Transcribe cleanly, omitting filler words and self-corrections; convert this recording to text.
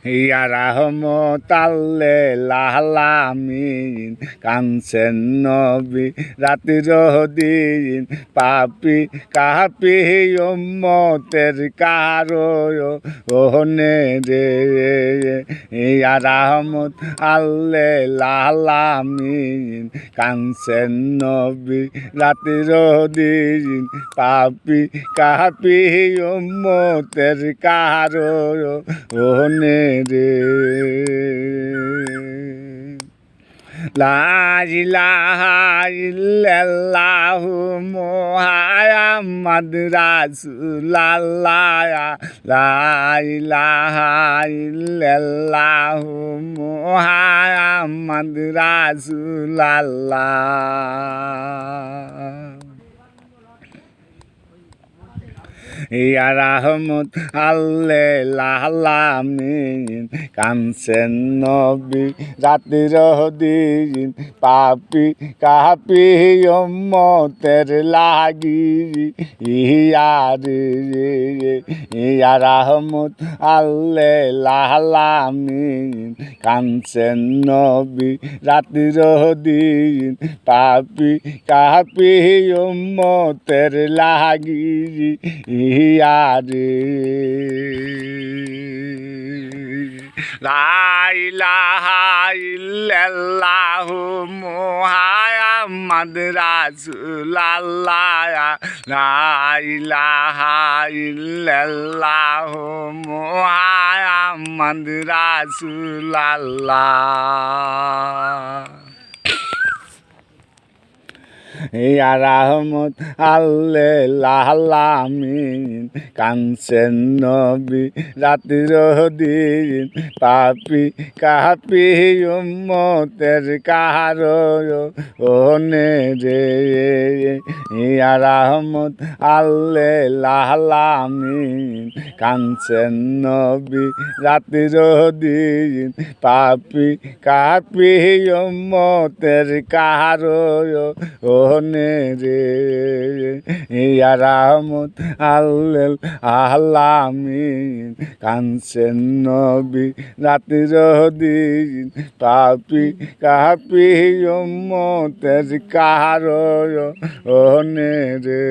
ইয়া রাহমত আলামিন কানছেন নবী রাতের দিন পাপি কাপি উম্মতের কারো ওহনে রে ইয়া রাহমত আলামিন কানছেন নবী রাতের দিন পাপি কাপি উম্মতের কারো ওহনে রে লা ইলাহা ইল্লাল্লাহু মুহাম্মাদ রাসূলুল্লাহ লা ইলাহা ইল্লাল্লাহু মুহাম্মাদ রাসূলুল্লাহ ইয়া রাহমত আলামিন কানছেন নবী রাতের দিন পাপি কাপি উম্মতের লাগি ইয়া রে ইয়া রাহমত আলামিন কানছেন নবী রাতের দিন পাপি কাপি উম্মতের লাগি ইয়া রে লা ইলাহা ইল্লাল্লাহু মুহাম্মাদ রাসূলুল্লাহ লা ইলাহা ইল্লাল্লাহু মুহাম্মাদ রাসূলুল্লাহ ইয়া রাহমত আলামিন কানছেন নবী রাতের দিন পাপি কাপি উম্মতের কারো ওহনে রে ইয়া রাহমত আলামিন কানছেন নবী রাতের দিন পাপি কাপি উম্মতের কারো ওহনে রে ইয়া রাহমত আলামিন কানছেন নবী রাতের দিন পাপি কাপি উম্মতের কারো ওহনে রে।